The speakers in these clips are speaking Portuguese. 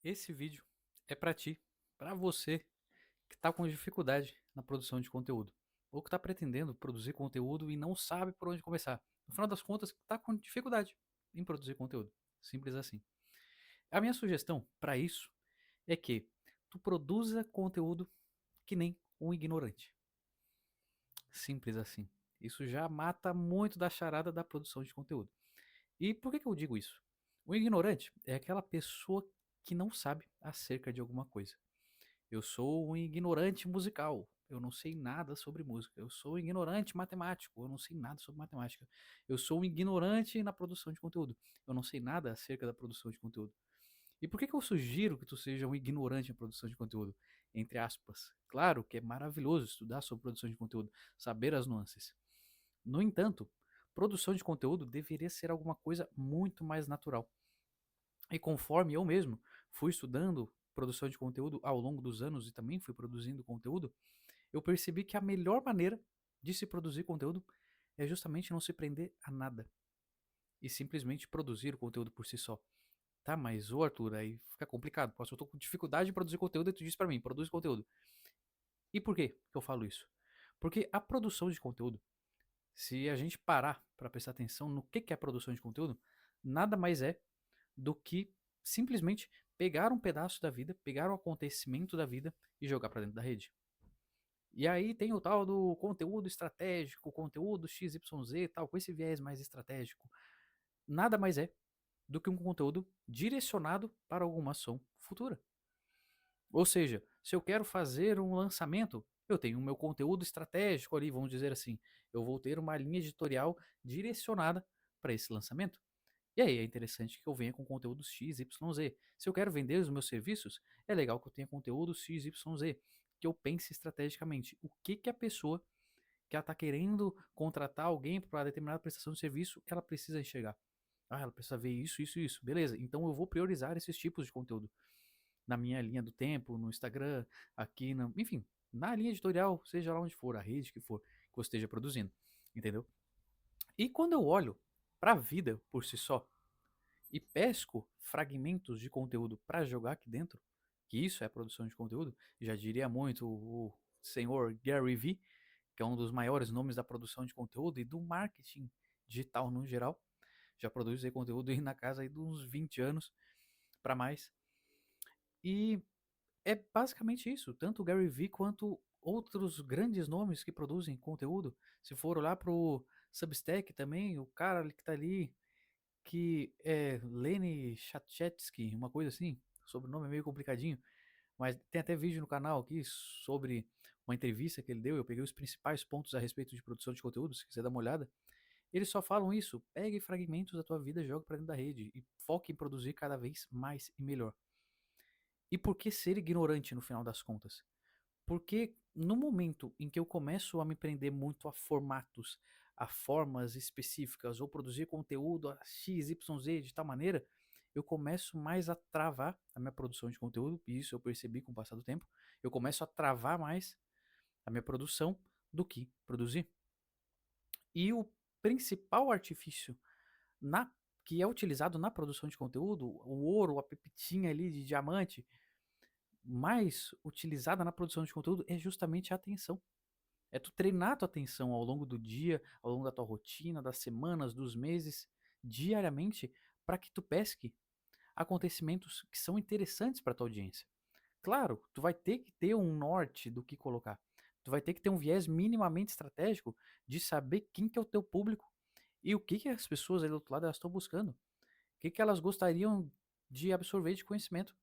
Esse vídeo é para ti, para você que está com dificuldade na produção de conteúdo, ou que está pretendendo produzir conteúdo e não sabe por onde começar. No final das contas, está com dificuldade em produzir conteúdo. Simples assim. A minha sugestão para isso é que tu produza conteúdo que nem um ignorante. Simples assim. Isso já mata muito da charada da produção de conteúdo. E por que eu digo isso? O ignorante é aquela pessoa que não sabe acerca de alguma coisa. Eu sou um ignorante musical. Eu não sei nada sobre música. Eu sou um ignorante matemático. Eu não sei nada sobre matemática. Eu sou um ignorante na produção de conteúdo. Eu não sei nada acerca da produção de conteúdo. E por que eu sugiro que tu seja um ignorante na produção de conteúdo? Entre aspas. Claro que é maravilhoso estudar sobre produção de conteúdo, saber as nuances. No entanto, produção de conteúdo deveria ser alguma coisa muito mais natural. E conforme eu mesmo fui estudando produção de conteúdo ao longo dos anos e também fui produzindo conteúdo, eu percebi que a melhor maneira de se produzir conteúdo é justamente não se prender a nada e simplesmente produzir o conteúdo por si só. Tá, mas ô Arthur, aí fica complicado. Posso, eu tô com dificuldade de produzir conteúdo e tu diz pra mim, produz conteúdo. E por que eu falo isso? Porque a produção de conteúdo, se a gente parar para prestar atenção no que é a produção de conteúdo, nada mais é do que simplesmente pegar um pedaço da vida, pegar um acontecimento da vida e jogar para dentro da rede. E aí tem o tal do conteúdo estratégico, conteúdo XYZ e tal, com esse viés mais estratégico. Nada mais é do que um conteúdo direcionado para alguma ação futura. Ou seja, se eu quero fazer um lançamento, eu tenho o meu conteúdo estratégico ali, vamos dizer assim. Eu vou ter uma linha editorial direcionada para esse lançamento. E aí é interessante que eu venha com conteúdo XYZ. Se eu quero vender os meus serviços, é legal que eu tenha conteúdo XYZ, que eu pense estrategicamente o que a pessoa que ela está querendo contratar alguém para determinada prestação de serviço, ela precisa enxergar. Ah, ela precisa ver isso, isso, isso. Beleza, então eu vou priorizar esses tipos de conteúdo na minha linha do tempo, no Instagram, aqui, enfim, na linha editorial, seja lá onde for, a rede que for, que você esteja produzindo, entendeu? E quando eu olho para a vida por si só, e pesco fragmentos de conteúdo para jogar aqui dentro, que isso é produção de conteúdo, já diria muito o senhor Gary Vee, que é um dos maiores nomes da produção de conteúdo e do marketing digital no geral. Já produz aí conteúdo aí na casa aí de uns 20 anos para mais. E é basicamente isso, tanto o Gary Vee quanto outros grandes nomes que produzem conteúdo. Se for lá pro Substack também, o cara que tá ali que é Lenny Chatchetsky, uma coisa assim. O sobrenome é meio complicadinho, mas tem até vídeo no canal aqui sobre uma entrevista que ele deu. Eu peguei os principais pontos a respeito de produção de conteúdo, se quiser dar uma olhada. Eles só falam isso: pegue fragmentos da tua vida, jogue para dentro da rede e foque em produzir cada vez mais e melhor. E por que ser ignorante no final das contas? Porque no momento em que eu começo a me prender muito a formatos, a formas específicas, ou produzir conteúdo a X, Y, Z de tal maneira, eu começo mais a travar a minha produção de conteúdo, e isso eu percebi com o passar do tempo, eu começo a travar mais a minha produção do que produzir. E o principal artifício que é utilizado na produção de conteúdo, o ouro, a pepitinha ali de diamante, mais utilizada na produção de conteúdo é justamente a atenção. É tu treinar a tua atenção ao longo do dia, ao longo da tua rotina, das semanas, dos meses, diariamente, para que tu pesque acontecimentos que são interessantes para tua audiência. Claro, tu vai ter que ter um norte do que colocar. Tu vai ter que ter um viés minimamente estratégico de saber quem que é o teu público e o que as pessoas aí do outro lado elas estão buscando. O que elas gostariam de absorver de conhecimento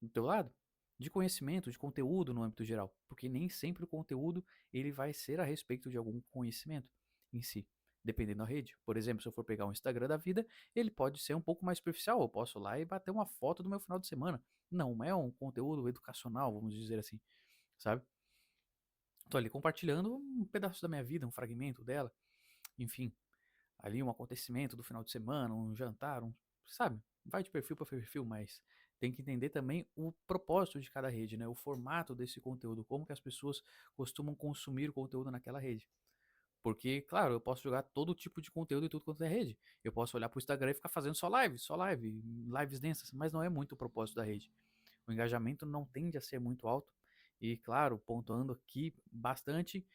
do teu lado, de conhecimento, de conteúdo no âmbito geral, porque nem sempre o conteúdo ele vai ser a respeito de algum conhecimento em si, dependendo da rede. Por exemplo, se eu for pegar um Instagram da vida, ele pode ser um pouco mais superficial. Eu posso ir lá e bater uma foto do meu final de semana. Não é um conteúdo educacional, vamos dizer assim, sabe? Tô ali compartilhando um pedaço da minha vida, um fragmento dela, enfim, ali um acontecimento do final de semana, um jantar, sabe? Vai de perfil para perfil, mas tem que entender também o propósito de cada rede, né? O formato desse conteúdo, como que as pessoas costumam consumir o conteúdo naquela rede. Porque, claro, eu posso jogar todo tipo de conteúdo e tudo quanto é rede. Eu posso olhar pro Instagram e ficar fazendo só live, lives densas, mas não é muito o propósito da rede. O engajamento não tende a ser muito alto. E, claro, pontuando aqui bastante,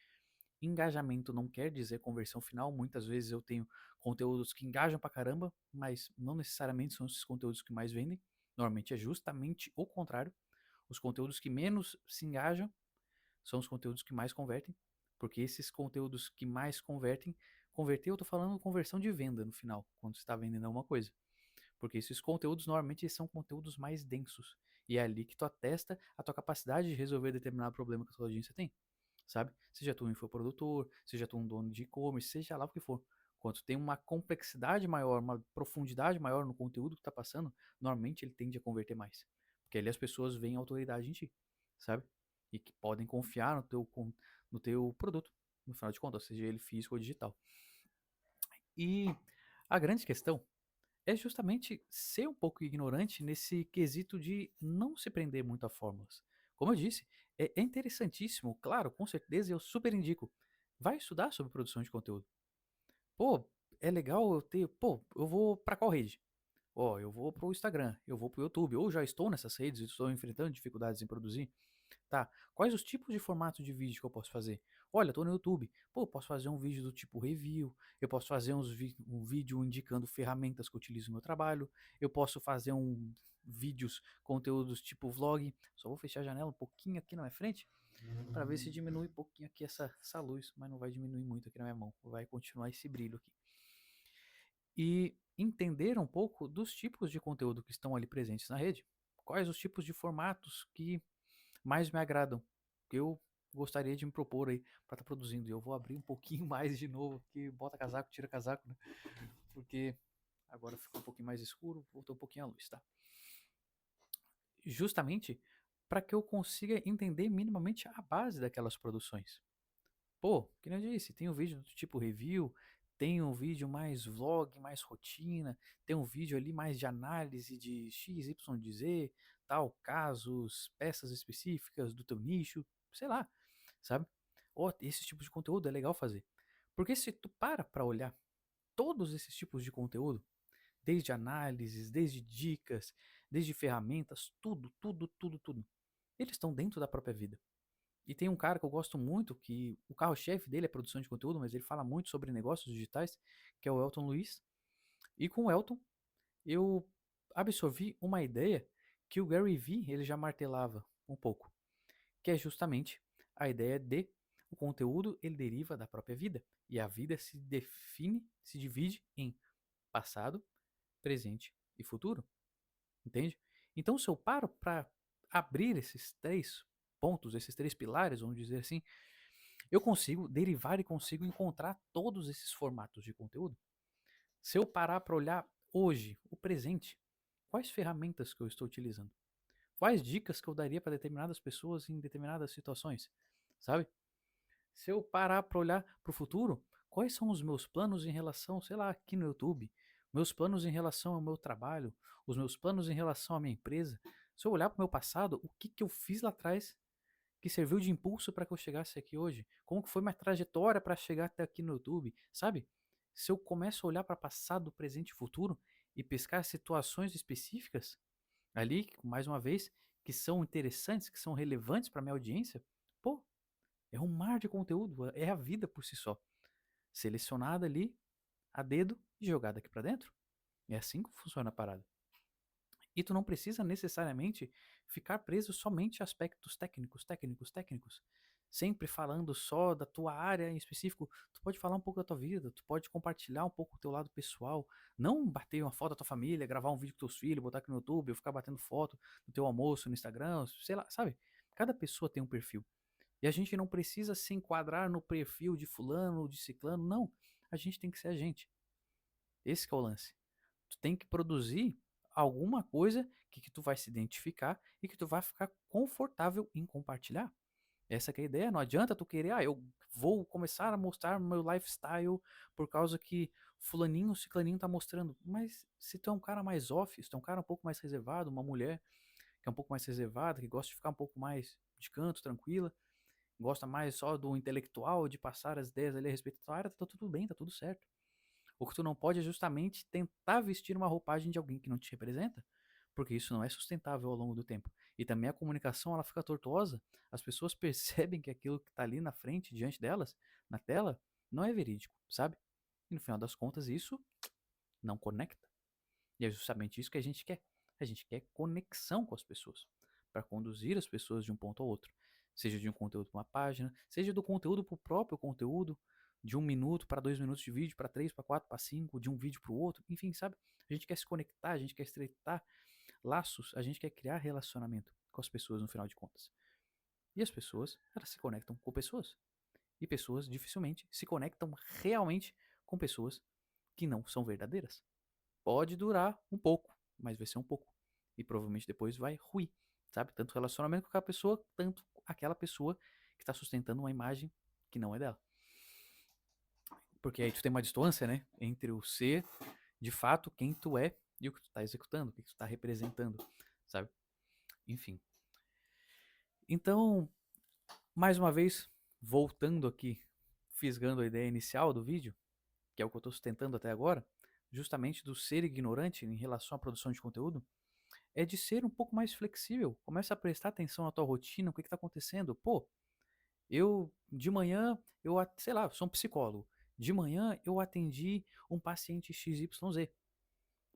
engajamento não quer dizer conversão final. Muitas vezes eu tenho conteúdos que engajam pra caramba, mas não necessariamente são esses conteúdos que mais vendem. Normalmente é justamente o contrário. Os conteúdos que menos se engajam são os conteúdos que mais convertem, porque esses conteúdos que mais convertem, converter eu tô falando conversão de venda no final, quando você está vendendo alguma coisa. Porque esses conteúdos normalmente são conteúdos mais densos. E é ali que tu atesta a tua capacidade de resolver determinado problema que a tua audiência tem, sabe? Seja tu um infoprodutor, seja tu um dono de e-commerce, seja lá o que for. Quando tu tem uma complexidade maior, uma profundidade maior no conteúdo que tá passando, normalmente ele tende a converter mais. Porque ali as pessoas veem autoridade em ti, sabe? E que podem confiar no teu produto, no final de contas, seja ele físico ou digital. E a grande questão é justamente ser um pouco ignorante nesse quesito de não se prender muito a fórmulas. Como eu disse, é interessantíssimo, claro, com certeza eu super indico. Vai estudar sobre produção de conteúdo. Pô, é legal eu ter. Pô, eu vou pra qual rede? Ó, eu vou pro Instagram, eu vou pro YouTube, ou já estou nessas redes e estou enfrentando dificuldades em produzir. Tá, quais os tipos de formato de vídeo que eu posso fazer? Olha, eu tô no YouTube. Pô, eu posso fazer um vídeo do tipo review, eu posso fazer um vídeo indicando ferramentas que eu utilizo no meu trabalho, eu posso fazer vídeos, conteúdos tipo vlog. Só vou fechar a janela um pouquinho aqui na minha frente para ver se diminui um pouquinho aqui essa luz, mas não vai diminuir muito aqui na minha mão, vai continuar esse brilho aqui. E entender um pouco dos tipos de conteúdo que estão ali presentes na rede. Quais os tipos de formatos que mais me agradam, que eu gostaria de me propor aí para estar produzindo. E eu vou abrir um pouquinho mais de novo, porque bota casaco, tira casaco, né? Porque agora ficou um pouquinho mais escuro, voltou um pouquinho a luz, tá? Justamente para que eu consiga entender minimamente a base daquelas produções. Pô, que nem eu disse, tem um vídeo do tipo review, tem um vídeo mais vlog, mais rotina, tem um vídeo ali mais de análise de X, Y, Z, tal, casos, peças específicas do teu nicho, sei lá, sabe? Ó, esse tipo de conteúdo é legal fazer. Porque se tu para olhar todos esses tipos de conteúdo, desde análises, desde dicas, desde ferramentas, tudo, eles estão dentro da própria vida. E tem um cara que eu gosto muito, que o carro-chefe dele é produção de conteúdo, mas ele fala muito sobre negócios digitais, que é o Elton Luiz. E com o Elton, eu absorvi uma ideia que o Gary Vee ele já martelava um pouco, que é justamente a ideia de o conteúdo ele deriva da própria vida. E a vida se define, se divide em passado, presente e futuro. Entende? Então, se eu paro para abrir esses três pontos, esses três pilares, vamos dizer assim, eu consigo derivar e consigo encontrar todos esses formatos de conteúdo. Se eu parar para olhar hoje, o presente, quais ferramentas que eu estou utilizando? Quais dicas que eu daria para determinadas pessoas em determinadas situações? Sabe? Se eu parar para olhar para o futuro, quais são os meus planos em relação, sei lá, aqui no YouTube? Meus planos em relação ao meu trabalho, os meus planos em relação à minha empresa. Se eu olhar para o meu passado, o que, que eu fiz lá atrás que serviu de impulso para que eu chegasse aqui hoje? Como que foi minha trajetória para chegar até aqui no YouTube, sabe? Se eu começo a olhar para passado, presente e futuro e pescar situações específicas ali, mais uma vez, que são interessantes, que são relevantes para minha audiência, pô, é um mar de conteúdo, é a vida por si só, selecionada ali a dedo e jogada aqui para dentro. É assim que funciona a parada. E tu não precisa necessariamente ficar preso somente a aspectos técnicos. Sempre falando só da tua área em específico. Tu pode falar um pouco da tua vida, tu pode compartilhar um pouco o teu lado pessoal. Não bater uma foto da tua família, gravar um vídeo com teus filhos, botar aqui no YouTube, ou ficar batendo foto do teu almoço no Instagram, sei lá, sabe? Cada pessoa tem um perfil. E a gente não precisa se enquadrar no perfil de fulano ou de ciclano, não. A gente tem que ser a gente. Esse que é o lance. Tu tem que produzir alguma coisa que tu vai se identificar e que tu vai ficar confortável em compartilhar. Essa que é a ideia. Não adianta tu querer, eu vou começar a mostrar meu lifestyle por causa que fulaninho, ciclaninho tá mostrando. Mas se tu é um cara mais off, se tu é um cara um pouco mais reservado, uma mulher que é um pouco mais reservada, que gosta de ficar um pouco mais de canto, tranquila, gosta mais só do intelectual, de passar as ideias ali a respeito da tua área, tá tudo bem, tá tudo certo. O que tu não pode é justamente tentar vestir uma roupagem de alguém que não te representa, porque isso não é sustentável ao longo do tempo. E também a comunicação ela fica tortuosa, as pessoas percebem que aquilo que está ali na frente, diante delas, na tela, não é verídico, sabe? E no final das contas isso não conecta. E é justamente isso que a gente quer. A gente quer conexão com as pessoas, para conduzir as pessoas de um ponto ao outro. Seja de um conteúdo para uma página, seja do conteúdo para o próprio conteúdo, de 1 minuto para 2 minutos de vídeo, para 3, para 4, para 5, de um vídeo para o outro, enfim, sabe? A gente quer se conectar, a gente quer estreitar laços, a gente quer criar relacionamento com as pessoas no final de contas. E as pessoas, elas se conectam com pessoas. E pessoas dificilmente se conectam realmente com pessoas que não são verdadeiras. Pode durar um pouco, mas vai ser um pouco. E provavelmente depois vai ruir, sabe? Tanto o relacionamento com aquela pessoa, tanto aquela pessoa que está sustentando uma imagem que não é dela. Porque aí tu tem uma distância, né? Entre o ser, de fato, quem tu é e o que tu tá executando, o que tu tá representando, sabe? Enfim. Então, mais uma vez, voltando aqui, fisgando a ideia inicial do vídeo, que é o que eu tô sustentando até agora, justamente do ser ignorante em relação à produção de conteúdo, é de ser um pouco mais flexível. Começa a prestar atenção na tua rotina, o que está acontecendo. Pô, de manhã, sei lá, sou um psicólogo. De manhã eu atendi um paciente XYZ.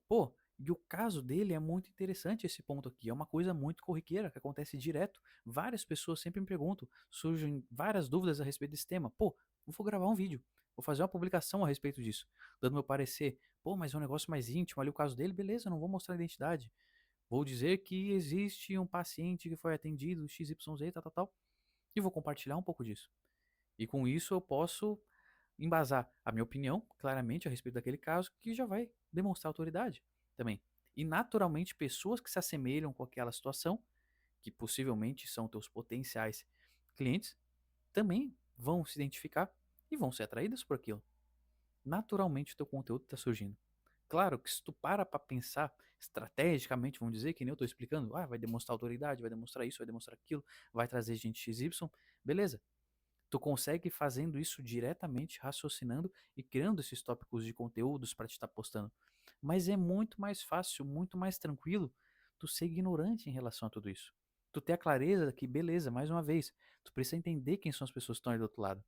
Pô, e o caso dele é muito interessante esse ponto aqui. É uma coisa muito corriqueira que acontece direto. Várias pessoas sempre me perguntam, surgem várias dúvidas a respeito desse tema. Pô, vou gravar um vídeo, vou fazer uma publicação a respeito disso, dando meu parecer. Pô, mas é um negócio mais íntimo ali o caso dele, beleza, não vou mostrar a identidade. Vou dizer que existe um paciente que foi atendido XYZ, tal, tal, tal, e vou compartilhar um pouco disso. E com isso eu posso embasar a minha opinião, claramente, a respeito daquele caso, que já vai demonstrar autoridade também. E naturalmente, pessoas que se assemelham com aquela situação, que possivelmente são teus potenciais clientes, também vão se identificar e vão ser atraídas por aquilo. Naturalmente, o teu conteúdo está surgindo. Claro que se tu para pensar estrategicamente, vamos dizer, que nem eu estou explicando, vai demonstrar autoridade, vai demonstrar isso, vai demonstrar aquilo, vai trazer gente XY, beleza. Tu consegue fazendo isso diretamente, raciocinando e criando esses tópicos de conteúdos para te estar postando. Mas é muito mais fácil, muito mais tranquilo tu ser ignorante em relação a tudo isso. Tu ter a clareza que, beleza, mais uma vez, tu precisa entender quem são as pessoas que estão aí do outro lado.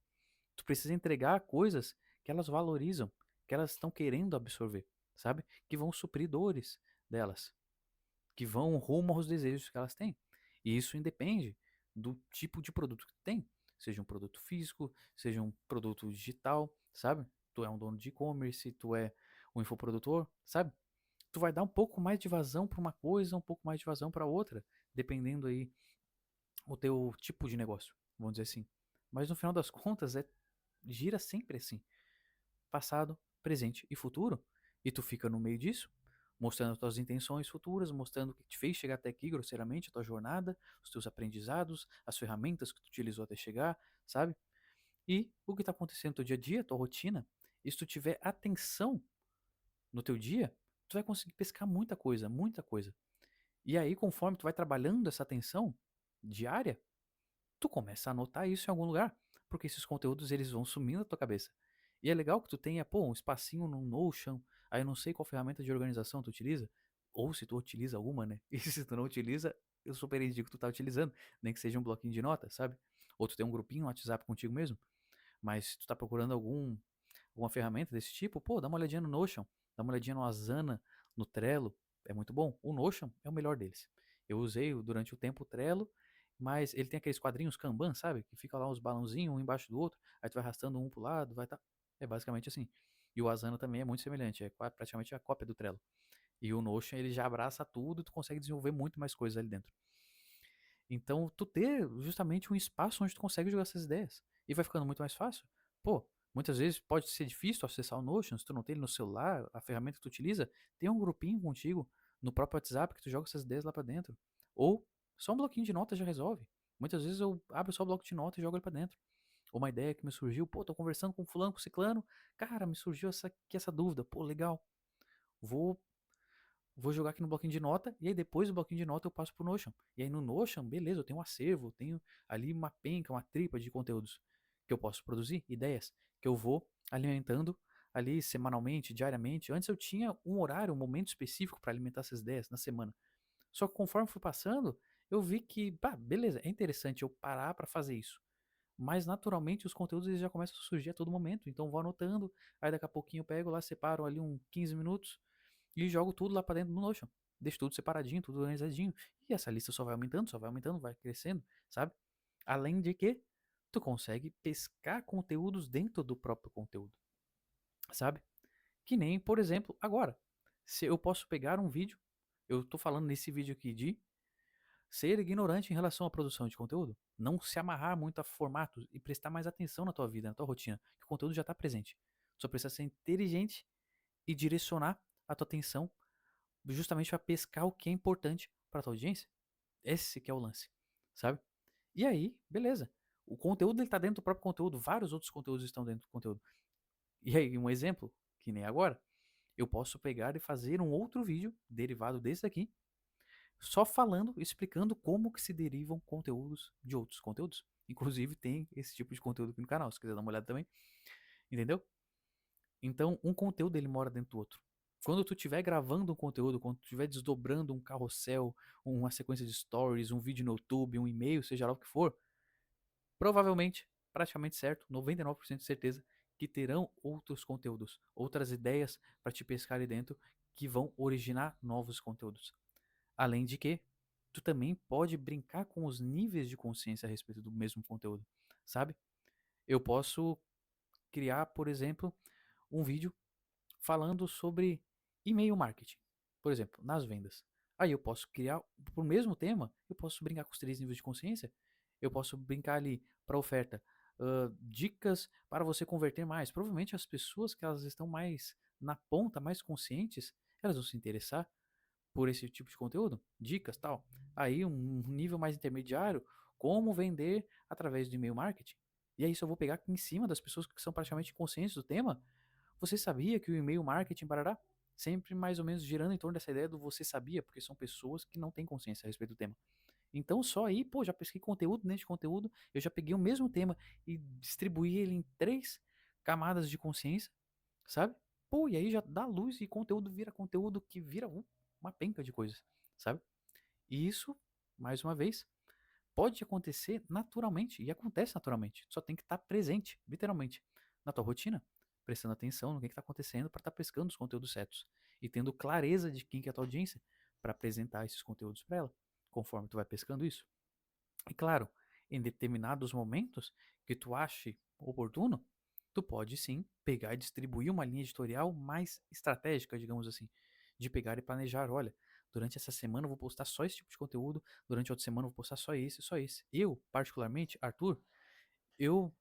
Tu precisa entregar coisas que elas valorizam, que elas estão querendo absorver, sabe? Que vão suprir dores delas, que vão rumo aos desejos que elas têm. E isso independe do tipo de produto que tu tem, seja um produto físico, seja um produto digital, sabe? Tu é um dono de e-commerce, tu é um infoprodutor, sabe? Tu vai dar um pouco mais de vazão para uma coisa, um pouco mais de vazão para outra, dependendo aí o teu tipo de negócio, vamos dizer assim. Mas no final das contas gira sempre assim, passado, presente e futuro, e tu fica no meio disso, mostrando as tuas intenções futuras, mostrando o que te fez chegar até aqui, grosseiramente, a tua jornada, os teus aprendizados, as ferramentas que tu utilizou até chegar, sabe? E o que está acontecendo no teu dia a dia, tua rotina, e se tu tiver atenção no teu dia, tu vai conseguir pescar muita coisa, muita coisa. E aí, conforme tu vai trabalhando essa atenção diária, tu começa a anotar isso em algum lugar, porque esses conteúdos eles vão sumindo da tua cabeça. E é legal que tu tenha, pô, um espacinho no Notion, aí eu não sei qual ferramenta de organização tu utiliza, ou se tu utiliza alguma, né? E se tu não utiliza, eu super indico que tu tá utilizando, nem que seja um bloquinho de notas, sabe? Ou tu tem um grupinho no WhatsApp contigo mesmo, mas se tu tá procurando alguma ferramenta desse tipo, pô, dá uma olhadinha no Notion, dá uma olhadinha no Asana, no Trello, é muito bom. O Notion é o melhor deles. Eu usei durante o tempo o Trello, mas ele tem aqueles quadrinhos Kanban, sabe? Que fica lá uns balãozinhos um embaixo do outro, aí tu vai arrastando um pro lado, vai tá. É basicamente assim. E o Asana também é muito semelhante, é praticamente a cópia do Trello. E o Notion ele já abraça tudo, tu consegue desenvolver muito mais coisas ali dentro. Então, tu ter justamente um espaço onde tu consegue jogar essas ideias. E vai ficando muito mais fácil. Pô, muitas vezes pode ser difícil acessar o Notion, se tu não tem ele no celular, a ferramenta que tu utiliza, tem um grupinho contigo no próprio WhatsApp que tu joga essas ideias lá pra dentro. Ou só um bloquinho de notas já resolve. Muitas vezes eu abro só o bloco de notas e jogo ele pra dentro. Ou uma ideia que me surgiu, pô, tô conversando com fulano, com ciclano, cara, me surgiu essa dúvida, pô, legal. Vou vou jogar aqui no bloquinho de nota, e aí depois do bloquinho de nota eu passo pro Notion. E aí no Notion, beleza, eu tenho um acervo, eu tenho ali uma penca, uma tripa de conteúdos que eu posso produzir, ideias, que eu vou alimentando ali semanalmente, diariamente. Antes eu tinha um horário, um momento específico para alimentar essas ideias na semana. Só que conforme fui passando, eu vi que, pá, beleza, é interessante eu parar para fazer isso. Mas naturalmente os conteúdos eles já começam a surgir a todo momento. Então eu vou anotando, aí daqui a pouquinho eu pego lá, separo ali uns 15 minutos e jogo tudo lá para dentro do Notion. Deixo tudo separadinho, tudo organizadinho. E essa lista só vai aumentando, vai crescendo, sabe? Além de que tu consegue pescar conteúdos dentro do próprio conteúdo, sabe? Que nem, por exemplo, agora. Se eu posso pegar um vídeo, eu tô falando nesse vídeo aqui de ser ignorante em relação à produção de conteúdo. Não se amarrar muito a formatos e prestar mais atenção na tua vida, na tua rotina, que o conteúdo já está presente. Só precisa ser inteligente e direcionar a tua atenção justamente para pescar o que é importante para tua audiência. Esse que é o lance, sabe? E aí, beleza. O conteúdo ele tá dentro do próprio conteúdo, vários outros conteúdos estão dentro do conteúdo. E aí, um exemplo, que nem agora, eu posso pegar e fazer um outro vídeo derivado desse aqui, só falando, explicando como que se derivam conteúdos de outros conteúdos. Inclusive tem esse tipo de conteúdo aqui no canal, se quiser dar uma olhada também. Entendeu? Então, um conteúdo ele mora dentro do outro. Quando tu estiver gravando um conteúdo, quando tu estiver desdobrando um carrossel, uma sequência de stories, um vídeo no YouTube, um e-mail, seja lá o que for, provavelmente, praticamente certo, 99% de certeza, que terão outros conteúdos, outras ideias para te pescar ali dentro que vão originar novos conteúdos. Além de que, tu também pode brincar com os níveis de consciência a respeito do mesmo conteúdo, sabe? Eu posso criar, por exemplo, um vídeo falando sobre e-mail marketing, por exemplo, nas vendas. Aí eu posso criar, por mesmo tema, eu posso brincar com os três níveis de consciência. Eu posso brincar ali para oferta, dicas para você converter mais. Provavelmente as pessoas que elas estão mais na ponta, mais conscientes, elas vão se interessar por esse tipo de conteúdo, dicas tal. Aí um nível mais intermediário, como vender através do e-mail marketing. E aí, se eu vou pegar aqui em cima das pessoas que são praticamente conscientes do tema, você sabia que o e-mail marketing parará? Sempre mais ou menos girando em torno dessa ideia do você sabia, porque são pessoas que não têm consciência a respeito do tema. Então, só aí, pô, já pesquei conteúdo neste conteúdo, eu já peguei o mesmo tema e distribuí ele em três camadas de consciência, sabe? Pô, e aí já dá luz e conteúdo vira conteúdo que vira uma penca de coisas, sabe? E isso, mais uma vez, pode acontecer naturalmente e acontece naturalmente. Só tem que estar presente, literalmente, na tua rotina, prestando atenção no que está acontecendo para estar pescando os conteúdos certos e tendo clareza de quem que é a tua audiência para apresentar esses conteúdos para ela, conforme tu vai pescando isso. E claro, em determinados momentos que tu ache oportuno, tu pode sim pegar e distribuir uma linha editorial mais estratégica, digamos assim, de pegar e planejar, olha, durante essa semana eu vou postar só esse tipo de conteúdo, durante outra semana eu vou postar só esse, só esse. Eu, particularmente, Arthur, eu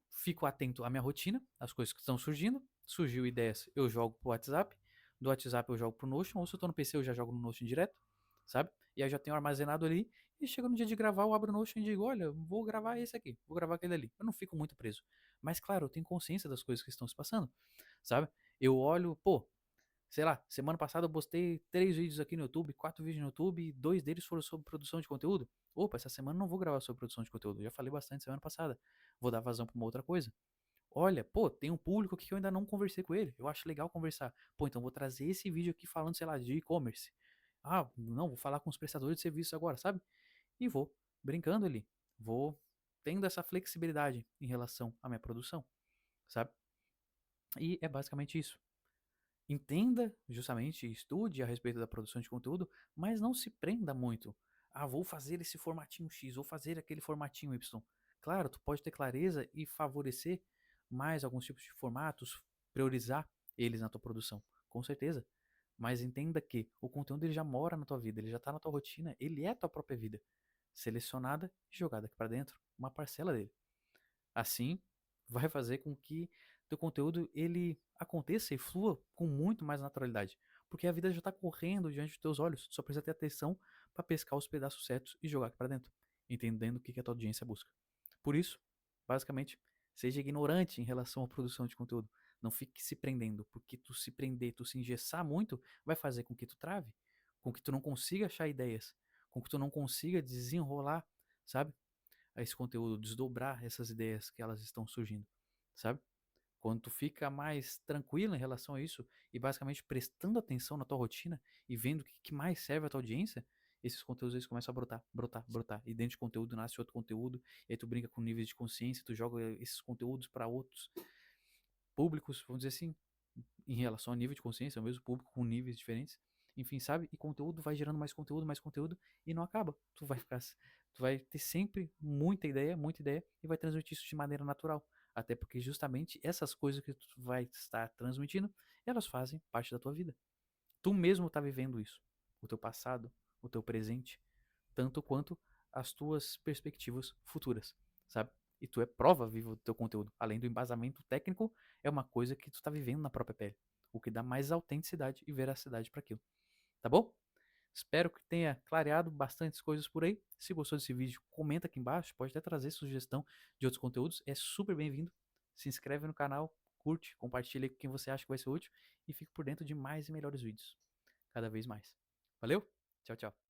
fico atento à minha rotina, às coisas que estão surgindo. Surgiu ideias, eu jogo pro WhatsApp. Do WhatsApp eu jogo pro Notion, ou se eu tô no PC eu já jogo no Notion direto, sabe? E aí já tenho armazenado ali. E chega no dia de gravar, eu abro o Notion e digo: olha, vou gravar esse aqui, vou gravar aquele ali. Eu não fico muito preso. Mas claro, eu tenho consciência das coisas que estão se passando, sabe? Eu olho, pô, sei lá, semana passada eu postei 3 vídeos aqui no YouTube, 4 vídeos no YouTube, e 2 deles foram sobre produção de conteúdo. Opa, essa semana eu não vou gravar sobre produção de conteúdo. Eu já falei bastante semana passada. Vou dar vazão pra uma outra coisa. Olha, pô, tem um público aqui que eu ainda não conversei com ele. Eu acho legal conversar. Pô, então vou trazer esse vídeo aqui falando, sei lá, de e-commerce. Ah, não, vou falar com os prestadores de serviços agora, sabe? E vou brincando ali. Vou tendo essa flexibilidade em relação à minha produção, sabe? E é basicamente isso. Entenda, justamente, estude a respeito da produção de conteúdo, mas não se prenda muito. Ah, vou fazer esse formatinho X, vou fazer aquele formatinho Y. Claro, tu pode ter clareza e favorecer mais alguns tipos de formatos, priorizar eles na tua produção, com certeza. Mas entenda que o conteúdo ele já mora na tua vida, ele já está na tua rotina, ele é a tua própria vida, selecionada e jogada aqui para dentro, uma parcela dele. Assim, vai fazer com que teu conteúdo ele aconteça e flua com muito mais naturalidade, porque a vida já está correndo diante dos teus olhos, só precisa ter atenção para pescar os pedaços certos e jogar aqui para dentro, entendendo o que a tua audiência busca. Por isso, basicamente, seja ignorante em relação à produção de conteúdo. Não fique se prendendo, porque tu se prender, tu se engessar muito, vai fazer com que tu trave, com que tu não consiga achar ideias, com que tu não consiga desenrolar, sabe? Esse conteúdo, desdobrar essas ideias que elas estão surgindo, sabe? Quando tu fica mais tranquilo em relação a isso e basicamente prestando atenção na tua rotina e vendo o que mais serve a tua audiência, esses conteúdos eles começam a brotar, brotar, brotar. E dentro de conteúdo nasce outro conteúdo, e aí tu brinca com níveis de consciência, tu joga esses conteúdos para outros públicos, vamos dizer assim, em relação ao nível de consciência, é o mesmo público com níveis diferentes. Enfim, sabe? E conteúdo vai gerando mais conteúdo e não acaba. Tu vai ter sempre muita ideia e vai transmitir isso de maneira natural. Até porque justamente essas coisas que tu vai estar transmitindo, elas fazem parte da tua vida. Tu mesmo tá vivendo isso. O teu passado, o teu presente, tanto quanto as tuas perspectivas futuras, sabe? E tu é prova viva do teu conteúdo. Além do embasamento técnico, é uma coisa que tu tá vivendo na própria pele, o que dá mais autenticidade e veracidade para aquilo. Tá bom? Espero que tenha clareado bastantes coisas por aí. Se gostou desse vídeo, comenta aqui embaixo, pode até trazer sugestão de outros conteúdos, é super bem-vindo. Se inscreve no canal, curte, compartilha com quem você acha que vai ser útil e fique por dentro de mais e melhores vídeos, cada vez mais. Valeu? Tchau, tchau.